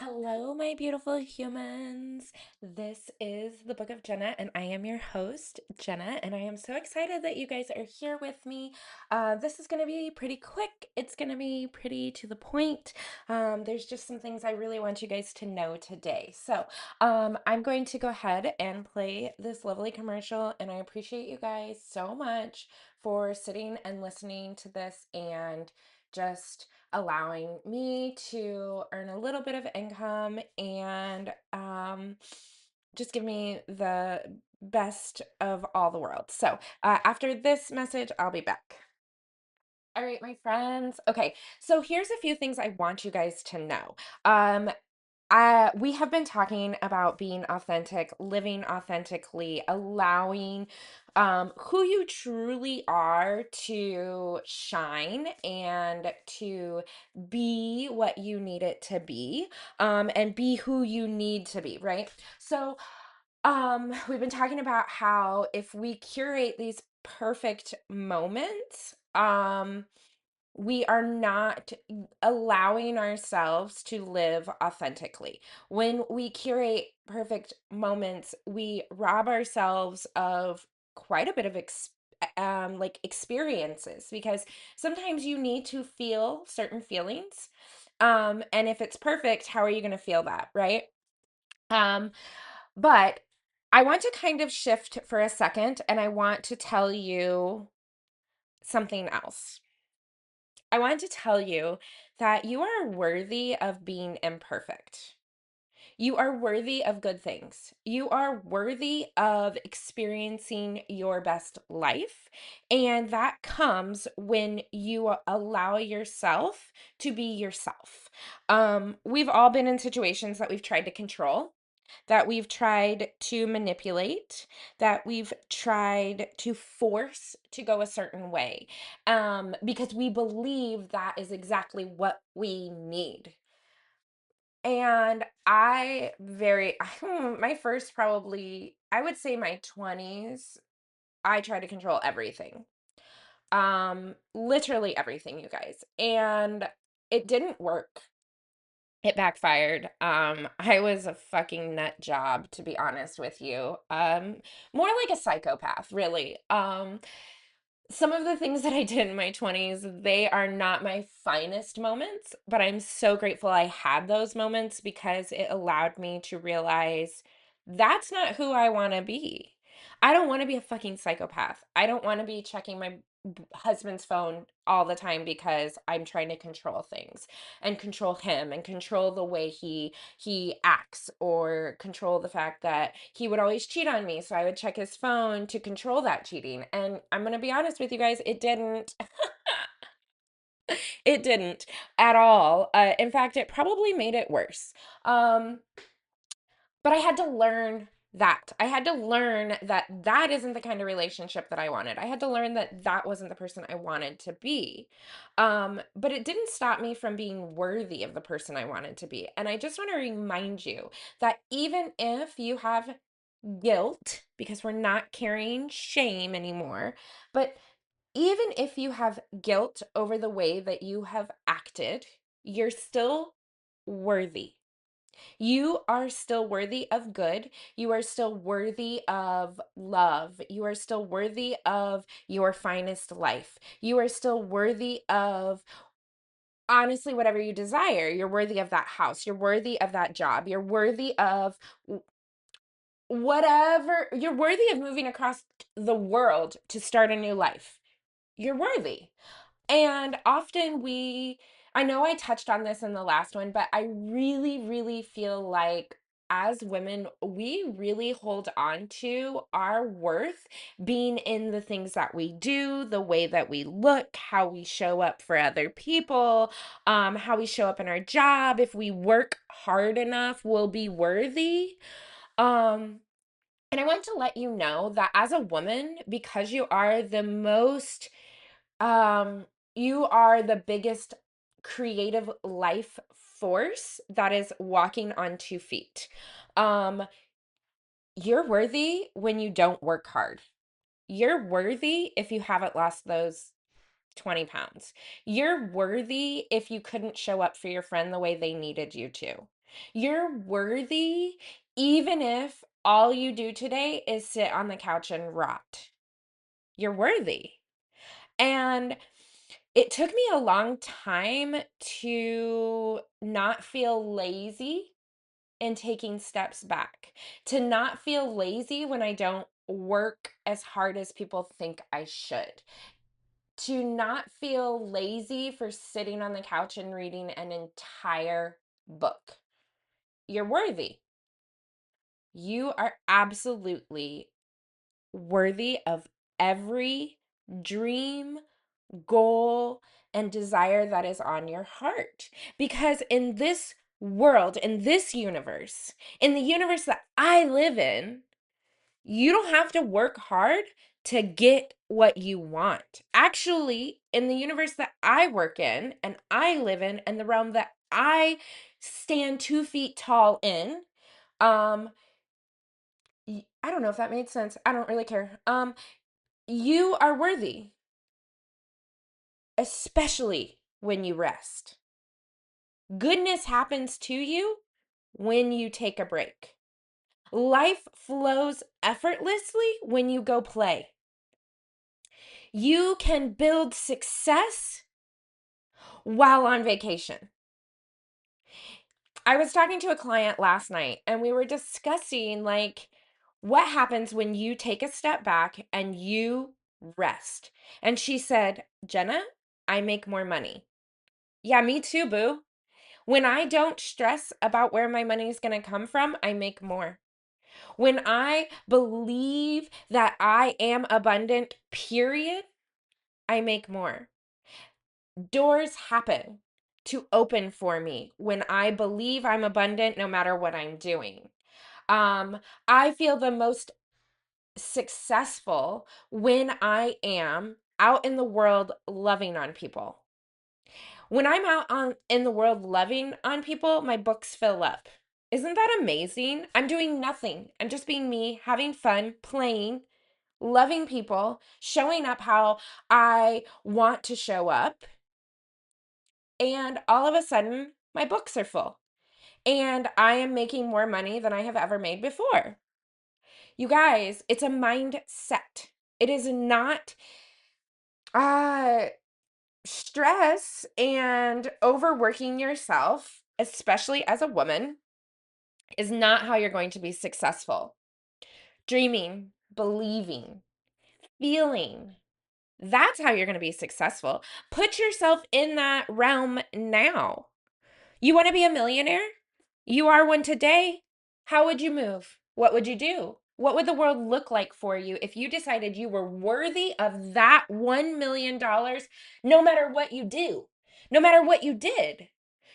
Hello, my beautiful humans. This is the Book of Jenna, and I am your host, Jenna. And I am so excited that you guys are here with me. This is going to be pretty quick, it's going to be pretty to the point. There's just some things I really want you guys to know today. I'm going to go ahead and play this lovely commercial, and I appreciate you guys so much for sitting and listening to this and just allowing me to earn a little bit of income and just give me the best of all the world. After this message, I'll be back. All right, my friends. Okay, so here's a few things I want you guys to know. Um, we have been talking about being authentic, living authentically, allowing who you truly are to shine and to be what you need it to be, and be who you need to be, right? We've been talking about how if we curate these perfect moments, we are not allowing ourselves to live authentically. When we curate perfect moments, we rob ourselves of quite a bit of like experiences, because sometimes you need to feel certain feelings. And if it's perfect, how are you going to feel that, right? Um, but I want to kind of shift for a second, and I want to tell you something else. I want to tell you that you are worthy of being imperfect. You are worthy of good things. You are worthy of experiencing your best life. And that comes when you allow yourself to be yourself. We've all been in situations that we've tried to control, that we've tried to manipulate, that we've tried to force to go a certain way, because we believe that is exactly what we need. And my first, probably, I would say my 20s, I tried to control everything. Literally everything, you guys. And it didn't work. It backfired. I was a fucking nut job, to be honest with you. More like a psychopath, really. Some of the things that I did in my 20s, they are not my finest moments, but I'm so grateful I had those moments because it allowed me to realize that's not who I want to be. I don't want to be a fucking psychopath. I don't want to be checking my husband's phone all the time because I'm trying to control things and control him and control the way he acts, or control the fact that he would always cheat on me, so I would check his phone to control that cheating. And I'm going to be honest with you guys, it didn't. It didn't at all. In fact, it probably made it worse. Um but I had to learn that. I had to learn that that isn't the kind of relationship that I wanted. I had to learn that that wasn't the person I wanted to be. But it didn't stop me from being worthy of the person I wanted to be. And I just want to remind you that even if you have guilt, because we're not carrying shame anymore, but even if you have guilt over the way that you have acted, you're still worthy. You are still worthy of good. You are still worthy of love. You are still worthy of your finest life. You are still worthy of, honestly, whatever you desire. You're worthy of that house. You're worthy of that job. You're worthy of whatever. You're worthy of moving across the world to start a new life. You're worthy. And often I know I touched on this in the last one, but I really, really feel like as women, we really hold on to our worth being in the things that we do, the way that we look, how we show up for other people, how we show up in our job. If we work hard enough, we'll be worthy. Um, and I want to let you know that as a woman, because um, you are the biggest creative life force that is walking on 2 feet. Um, you're worthy when you don't work hard. You're worthy if you haven't lost those 20 pounds. You're worthy if you couldn't show up for your friend the way they needed you to. You're worthy even if all you do today is sit on the couch and rot. You're worthy. And it took me a long time to not feel lazy in taking steps back, to not feel lazy when I don't work as hard as people think I should, to not feel lazy for sitting on the couch and reading an entire book. You're worthy. You are absolutely worthy of every dream, goal, and desire that is on your heart. Because in this world, in this universe, in the universe that I live in, you don't have to work hard to get what you want. Actually, in the universe that I work in and I live in, and the realm that I stand 2 feet tall in, um, I don't know if that made sense. I don't really care. You are worthy, especially when you rest. Goodness happens to you when you take a break. Life flows effortlessly when you go play. You can build success while on vacation. I was talking to a client last night and we were discussing like what happens when you take a step back and you rest. And she said, "Jenna, I make more money." Yeah, me too, boo. When I don't stress about where my money is going to come from, I make more. When I believe that I am abundant, period, I make more. Doors happen to open for me when I believe I'm abundant no matter what I'm doing. I feel the most successful when I am out in the world loving on people. When I'm out on in the world loving on people, my books fill up. Isn't that amazing? I'm doing nothing. I'm just being me, having fun, playing, loving people, showing up how I want to show up. And all of a sudden, my books are full. And I am making more money than I have ever made before. You guys, it's a mindset. It is not uh stress and overworking yourself, especially as a woman, is not how you're going to be successful. Dreaming, believing, feeling, that's how you're going to be successful. Put yourself in that realm now. You want to be a millionaire? You are one today. How would you move? What would you do? What would the world look like for you if you decided you were worthy of that $1 million no matter what you do, no matter what you did?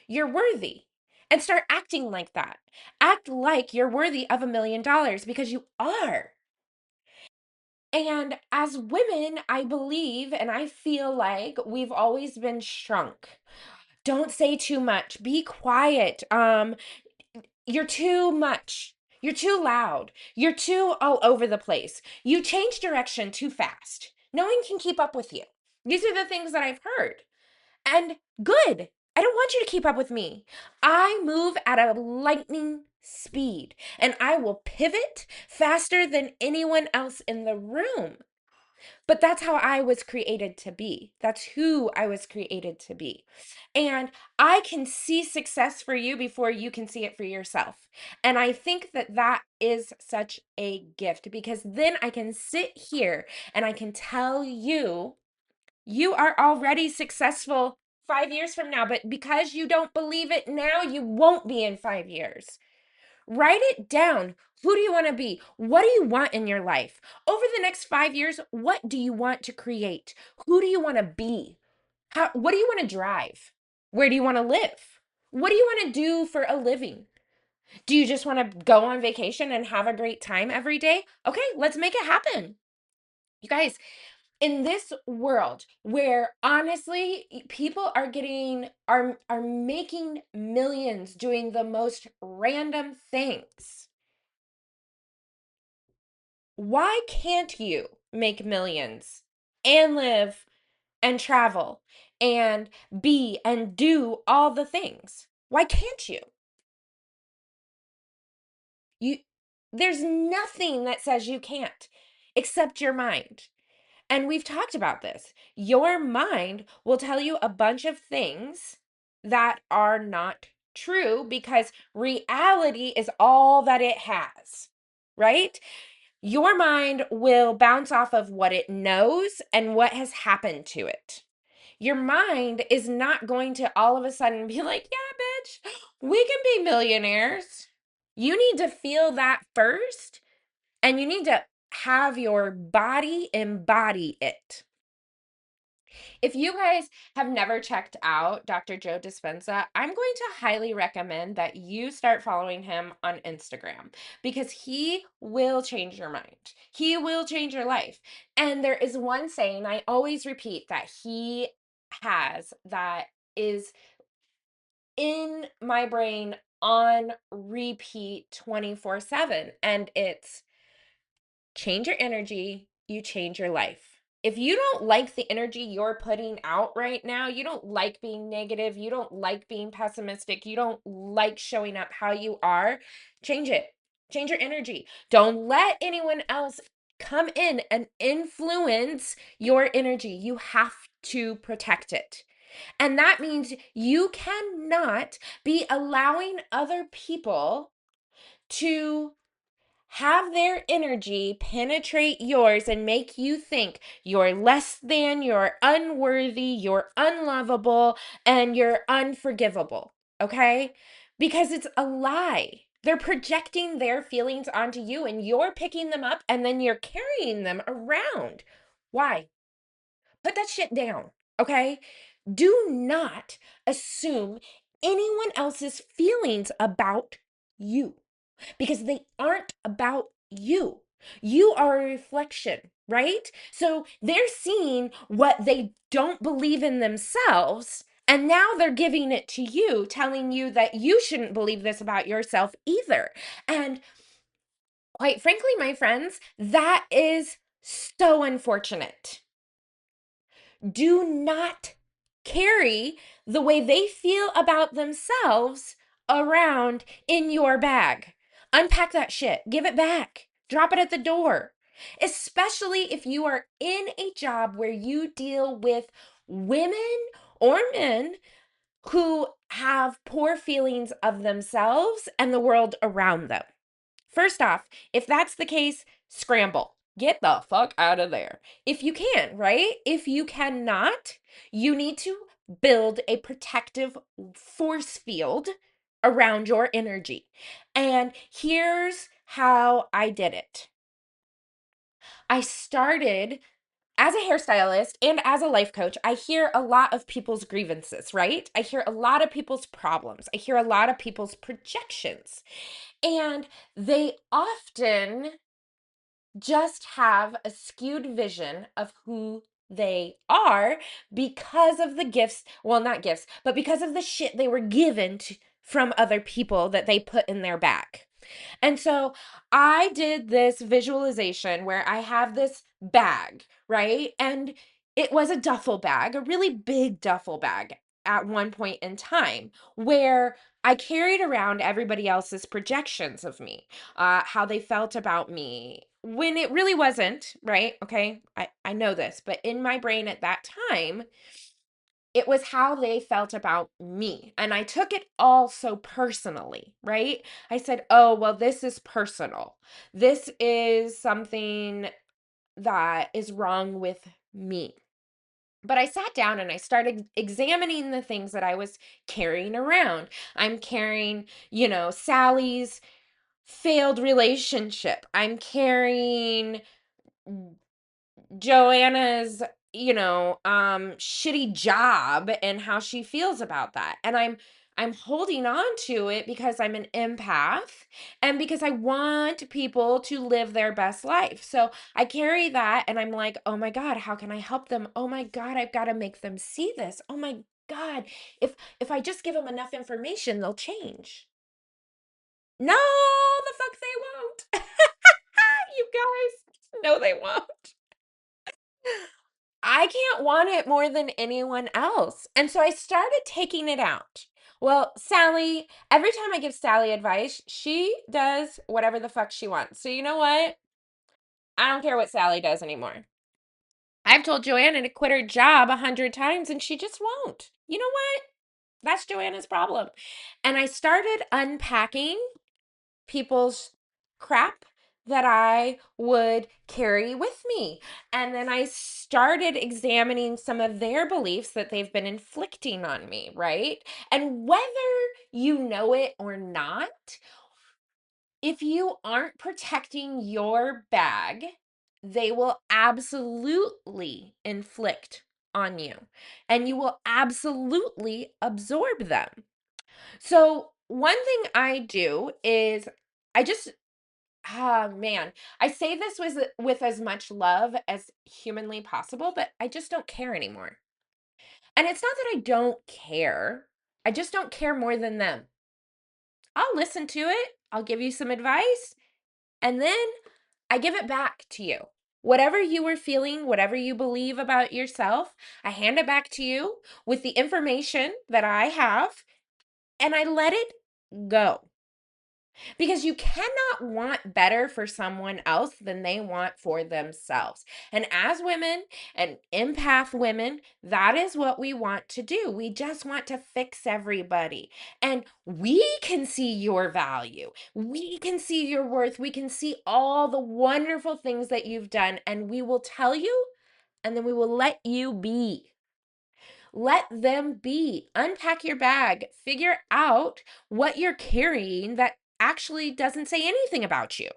You're worthy. And start acting like that. Act like you're worthy of $1 million because you are. And as women, I believe and I feel like we've always been shrunk. Don't say too much. Be quiet. You're too much. You're too loud. You're too all over the place. You change direction too fast. No one can keep up with you. These are the things that I've heard. And good. I don't want you to keep up with me. I move at a lightning speed and I will pivot faster than anyone else in the room. But that's how I was created to be. That's who I was created to be. And I can see success for you before you can see it for yourself. And I think that that is such a gift because then I can sit here and I can tell you, you are already successful 5 years from now. But because you don't believe it now, you won't be in 5 years. Write it down. Who do you want to be? What do you want in your life? Over the next 5 years, what do you want to create? Who do you want to be? What do you want to drive? Where do you want to live? What do you want to do for a living? Do you just want to go on vacation and have a great time every day? Okay, let's make it happen. You guys, in this world where honestly people are making millions doing the most random things, why can't you make millions and live and travel and be and do all the things? Why can't you? You there's nothing that says you can't except your mind. And we've talked about this. Your mind will tell you a bunch of things that are not true because reality is all that it has, right? Your mind will bounce off of what it knows and what has happened to it. Your mind is not going to all of a sudden be like, yeah, bitch, we can be millionaires. You need to feel that first, and you need to have your body embody it. If you guys have never checked out Dr. Joe Dispenza, I'm going to highly recommend that you start following him on Instagram because he will change your mind. He will change your life. And there is one saying I always repeat that he has that is in my brain on repeat 24/7, and it's change your energy, you change your life. If you don't like the energy you're putting out right now, you don't like being negative, you don't like being pessimistic, you don't like showing up how you are, change it. Change your energy. Don't let anyone else come in and influence your energy. You have to protect it. And that means you cannot be allowing other people to have their energy penetrate yours and make you think you're less than, you're unworthy, you're unlovable, and you're unforgivable. Okay? Because it's a lie. They're projecting their feelings onto you and you're picking them up and then you're carrying them around. Why? Put that shit down. Okay? Do not assume anyone else's feelings about you because they aren't about you. You are a reflection, right? So they're seeing what they don't believe in themselves, and now they're giving it to you, telling you that you shouldn't believe this about yourself either. And quite frankly, my friends, that is so unfortunate. Do not carry the way they feel about themselves around in your bag. Unpack that shit. Give it back. Drop it at the door. Especially if you are in a job where you deal with women or men who have poor feelings of themselves and the world around them. First off, if that's the case, scramble. Get the fuck out of there. If you can, right? If you cannot, you need to build a protective force field around your energy. And here's how I did it. I started as a hairstylist and as a life coach. I hear a lot of people's grievances, right? I hear a lot of people's problems. I hear a lot of people's projections. And they often just have a skewed vision of who they are because of the gifts, well, not gifts, but because of the shit they were given from other people that they put in their back. And so I did this visualization where I have this bag, right? And it was a duffel bag, a really big duffel bag at one point in time where I carried around everybody else's projections of me, how they felt about me when it really wasn't, right? Okay, I know this, but in my brain at that time, it was how they felt about me. And I took it all so personally, right? I said, oh, well, this is personal. This is something that is wrong with me. But I sat down and I started examining the things that I was carrying around. I'm carrying, Sally's failed relationship. I'm carrying Joanna's, shitty job and how she feels about that. And I'm holding on to it because I'm an empath and because I want people to live their best life. So I carry that and I'm like, "Oh my God, how can I help them? Oh my God, I've got to make them see this. Oh my God, if I just give them enough information, they'll change." No, the fuck they won't. You guys, no they won't. I can't want it more than anyone else. And so I started taking it out. Well, Sally, every time I give Sally advice, she does whatever the fuck she wants. So you know what? I don't care what Sally does anymore. I've told Joanna to quit her job 100 times and she just won't. You know what? That's Joanna's problem. And I started unpacking people's crap that I would carry with me. And then I started examining some of their beliefs that they've been inflicting on me, right? And whether you know it or not, if you aren't protecting your bag, they will absolutely inflict on you and you will absolutely absorb them. So, one thing I do is I just man, I say this with as much love as humanly possible, but I just don't care anymore. And it's not that I don't care. I just don't care more than them. I'll listen to it. I'll give you some advice, and then I give it back to you. Whatever you were feeling, whatever you believe about yourself, I hand it back to you with the information that I have, and I let it go. Because you cannot want better for someone else than they want for themselves. And as women and empath women, that is what we want to do. We just want to fix everybody. And we can see your value. We can see your worth. We can see all the wonderful things that you've done. And we will tell you, and then we will let you be. Let them be. Unpack your bag. Figure out what you're carrying that actually doesn't say anything about you.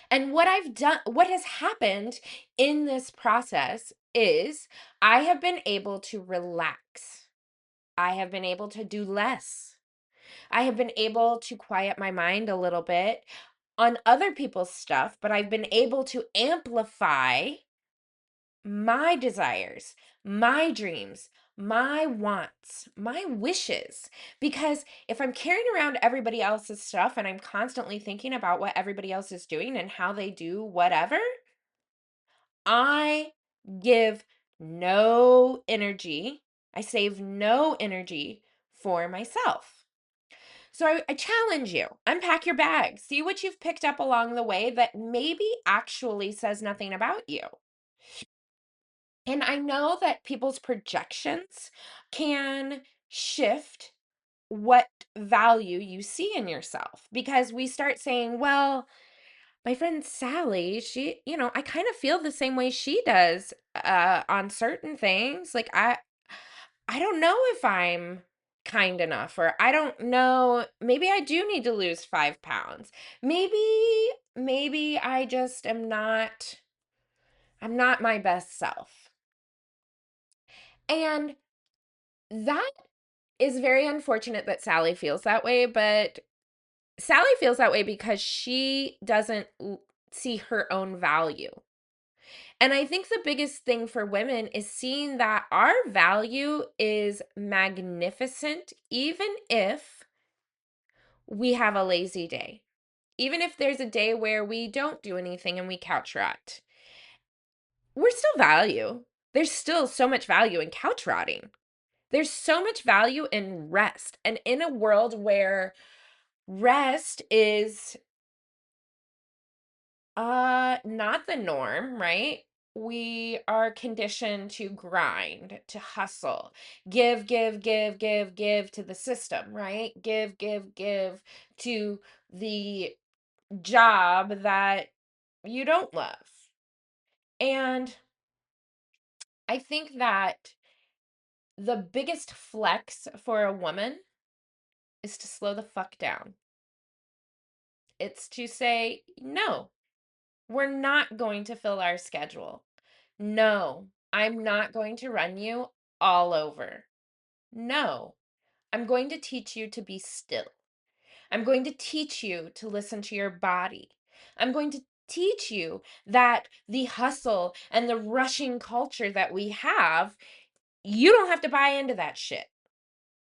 And what I've done, what has happened in this process is I have been able to relax. I have been able to do less. I have been able to quiet my mind a little bit on other people's stuff, but I've been able to amplify my desires, my dreams, my wants, my wishes. Because if I'm carrying around everybody else's stuff and I'm constantly thinking about what everybody else is doing and how they do whatever, I give no energy. I save no energy for myself. So I challenge you, unpack your bag, see what you've picked up along the way that maybe actually says nothing about you. And I know that people's projections can shift what value you see in yourself because we start saying, well, my friend Sally, she, I kind of feel the same way she does on certain things. Like I don't know if I'm kind enough or I don't know, maybe I do need to lose 5 pounds. Maybe I just am not I'm not my best self. And that is very unfortunate that Sally feels that way, but Sally feels that way because she doesn't see her own value. And I think the biggest thing for women is seeing that our value is magnificent, even if we have a lazy day. Even if there's a day where we don't do anything and we couch rot, we're still value. There's still so much value in couch rotting. There's so much value in rest. And in a world where rest is not the norm, right? We are conditioned to grind, to hustle, give to the system, right? Give to the job that you don't love. And I think that the biggest flex for a woman is to slow the fuck down. It's to say, no, we're not going to fill our schedule. No, I'm not going to run you all over. No, I'm going to teach you to be still. I'm going to teach you to listen to your body. I'm going to teach you that the hustle and the rushing culture that we have, you don't have to buy into that shit,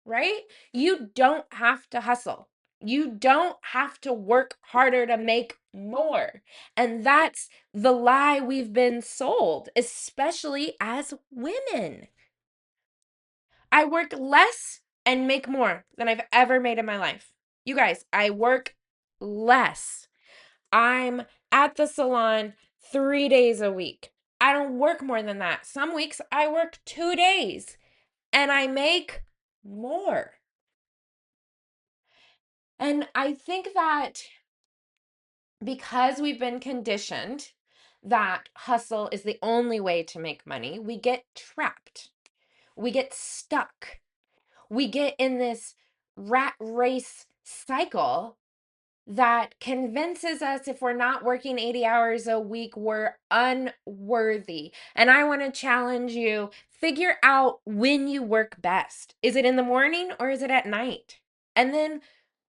right? You don't have to hustle. You don't have to work harder to make more. And that's the lie we've been sold, especially as women. I work less and make more than I've ever made in my life. You guys, I work less. I'm at the salon 3 days a week. I don't work more than that. Some weeks I work 2 days and I make more. And I think that because we've been conditioned that hustle is the only way to make money, we get trapped. We get stuck. We get in this rat race cycle that convinces us if we're not working 80 hours a week, we're unworthy. And I want to challenge you, figure out when you work best. Is it in the morning or is it at night? And then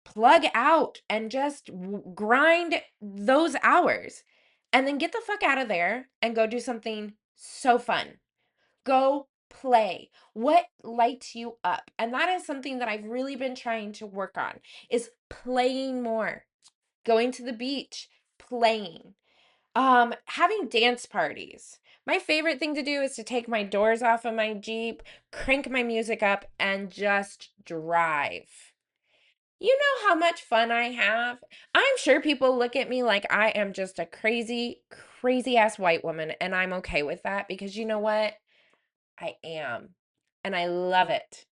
plug out and just grind those hours. And then get the fuck out of there and go do something so fun. Go play. What lights you up? And that is something that I've really been trying to work on is playing more. Going to the beach, playing. Having dance parties. My favorite thing to do is to take my doors off of my Jeep, crank my music up, and just drive. You know how much fun I have? I'm sure people look at me like I am just a crazy, crazy ass white woman, and I'm okay with that because you know what? I am. And I love it.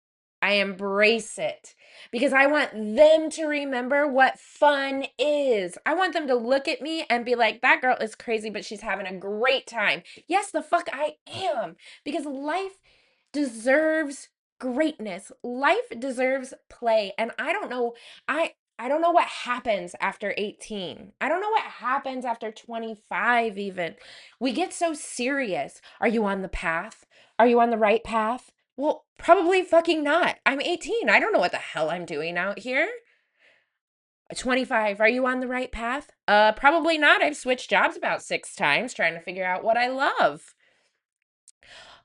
I embrace it because I want them to remember what fun is. I want them to look at me and be like, that girl is crazy, but she's having a great time. Yes, the fuck I am. Because life deserves greatness. Life deserves play. And I don't know what happens after 18. I don't know what happens after 25 even. We get so serious. Are you on the path? Are you on the right path? Well, probably fucking not. I'm 18. I don't know what the hell I'm doing out here. 25. Are you on the right path? Probably not. I've switched jobs about 6 times trying to figure out what I love.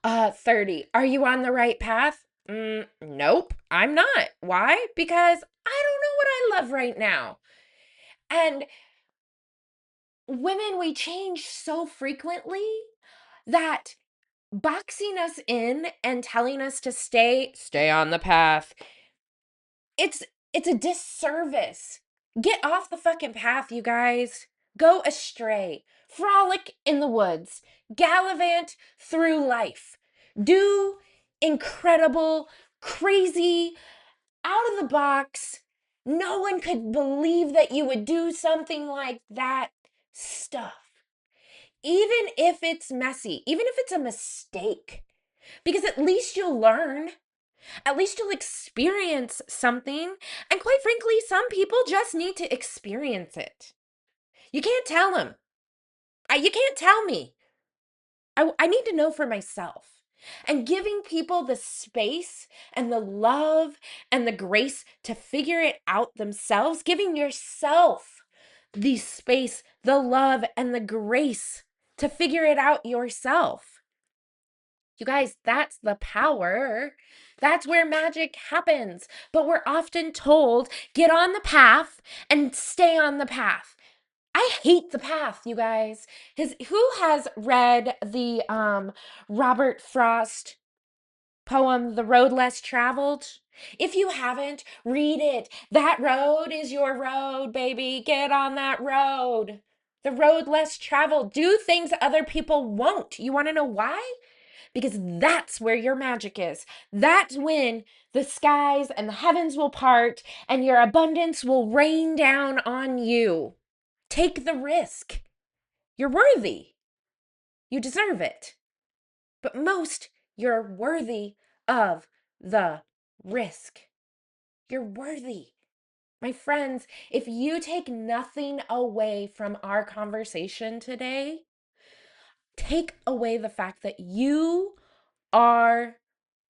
30. Are you on the right path? Nope, I'm not. Why? Because I don't know what I love right now. And women, we change so frequently that boxing us in and telling us to stay on the path, it's it's a disservice. Get off the fucking path, you guys. Go astray. Frolic in the woods. Gallivant through life. Do incredible, crazy, out of the box. No one could believe that you would do something like that stuff. Even if it's messy, even if it's a mistake, because at least you'll learn. At least you'll experience something. And quite frankly, some people just need to experience it. You can't tell them. You can't tell me. I need to know for myself. And giving people the space and the love and the grace to figure it out themselves, giving yourself the space, the love, and the grace to figure it out yourself. You guys, that's the power. That's where magic happens. But we're often told, get on the path and stay on the path. I hate the path, you guys. Who has read the Robert Frost poem, The Road Less Traveled? If you haven't, read it. That road is your road, baby. Get on that road. The road less traveled. Do things other people won't. You want to know why? Because that's where your magic is. That's when the skies and the heavens will part and your abundance will rain down on you. Take the risk. You're worthy. You deserve it. But most, you're worthy of the risk. You're worthy. My friends, if you take nothing away from our conversation today, take away the fact that you are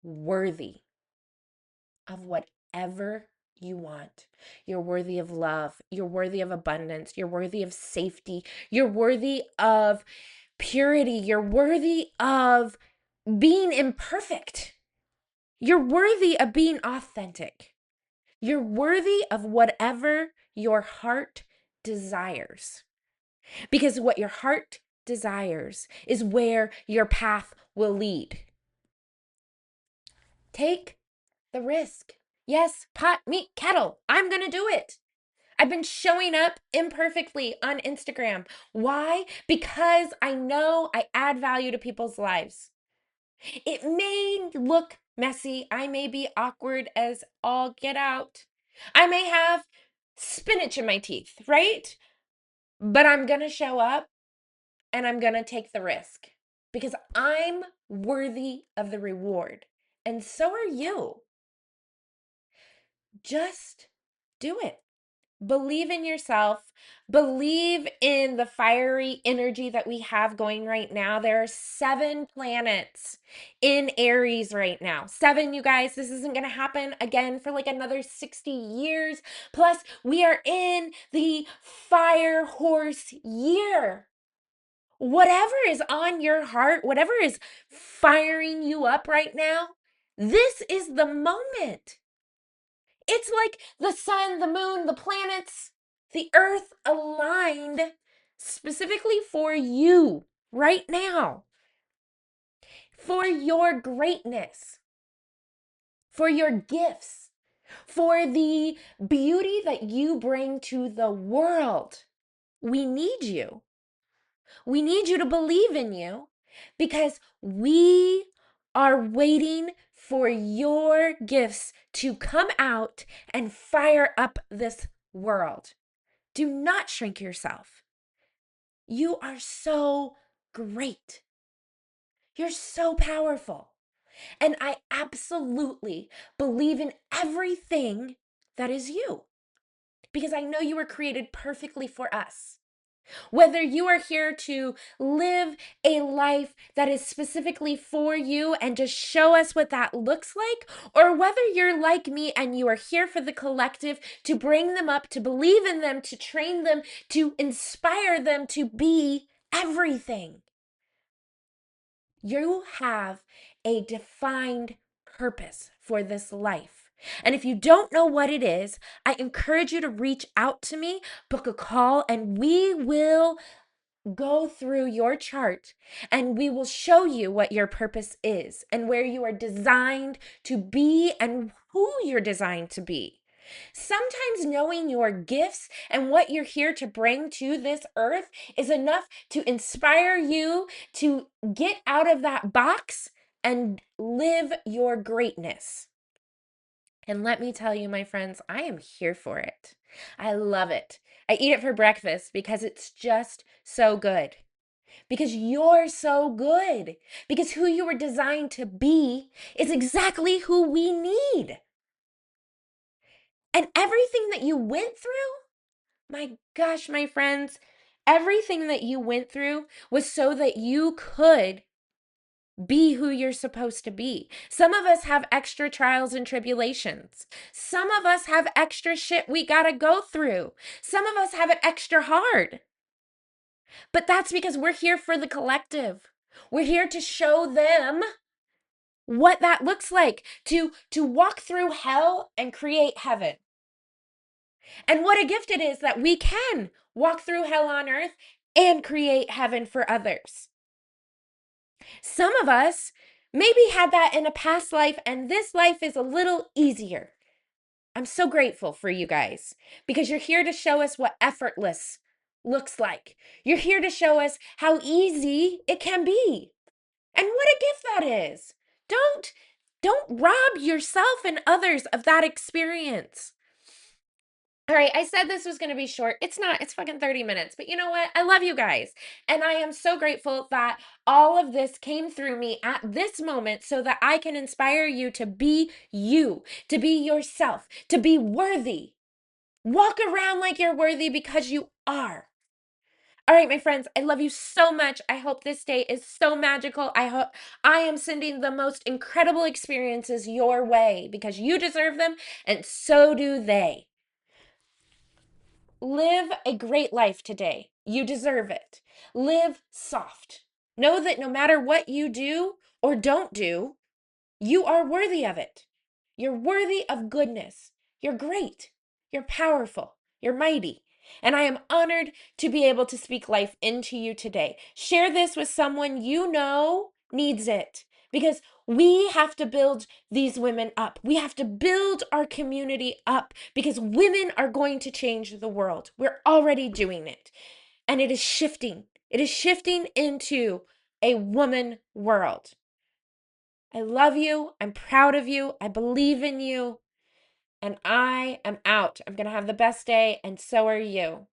worthy of whatever you want. You're worthy of love. You're worthy of abundance. You're worthy of safety. You're worthy of purity. You're worthy of being imperfect. You're worthy of being authentic. You're worthy of whatever your heart desires. Because what your heart desires is where your path will lead. Take the risk. Yes, pot, meat, kettle. I'm going to do it. I've been showing up imperfectly on Instagram. Why? Because I know I add value to people's lives. It may look messy. I may be awkward as all get out. I may have spinach in my teeth, right? But I'm going to show up and I'm going to take the risk because I'm worthy of the reward. And so are you. Just do it. Believe in yourself. Believe in the fiery energy that we have going right now. There are 7 planets in Aries right now. 7, you guys. This isn't going to happen again for like another 60 years. Plus, we are in the fire horse year. Whatever is on your heart, whatever is firing you up right now, this is the moment. It's like the sun, the moon, the planets, the earth aligned specifically for you right now, for your greatness, for your gifts, for the beauty that you bring to the world. We need you. We need you to believe in you because we are waiting for your gifts to come out and fire up this world. Do not shrink yourself. You are so great. You're so powerful. And I absolutely believe in everything that is you because I know you were created perfectly for us. Whether you are here to live a life that is specifically for you and just show us what that looks like, or whether you're like me and you are here for the collective to bring them up, to believe in them, to train them, to inspire them to be everything. You have a defined purpose for this life. And if you don't know what it is, I encourage you to reach out to me, book a call, and we will go through your chart and we will show you what your purpose is and where you are designed to be and who you're designed to be. Sometimes knowing your gifts and what you're here to bring to this earth is enough to inspire you to get out of that box and live your greatness. And let me tell you, my friends, I am here for it. I love it. I eat it for breakfast because it's just so good. Because you're so good. Because who you were designed to be is exactly who we need. And everything that you went through, my gosh, my friends, everything that you went through was so that you could be who you're supposed to be. Some of us have extra trials and tribulations. Some of us have extra shit we gotta go through. Some of us have it extra hard. But that's because we're here for the collective. We're here to show them what that looks like, to walk through hell and create heaven. And what a gift it is that we can walk through hell on earth and create heaven for others. Some of us maybe had that in a past life, and this life is a little easier. I'm so grateful for you guys because you're here to show us what effortless looks like. You're here to show us how easy it can be. And what a gift that is. Don't rob yourself and others of that experience. All right, I said this was going to be short. It's not. It's fucking 30 minutes. But you know what? I love you guys. And I am so grateful that all of this came through me at this moment so that I can inspire you, to be yourself, to be worthy. Walk around like you're worthy because you are. All right, my friends, I love you so much. I hope this day is so magical. I hope I am sending the most incredible experiences your way because you deserve them and so do they. Live a great life today. You deserve it. Live soft. Know that no matter what you do or don't do, you are worthy of it. You're worthy of goodness. You're great. You're powerful. You're mighty. And I am honored to be able to speak life into you today. Share this with someone you know needs it because we have to build these women up. We have to build our community up because women are going to change the world. We're already doing it. And it is shifting. It is shifting into a woman world. I love you. I'm proud of you. I believe in you. And I am out. I'm going to have the best day, and so are you.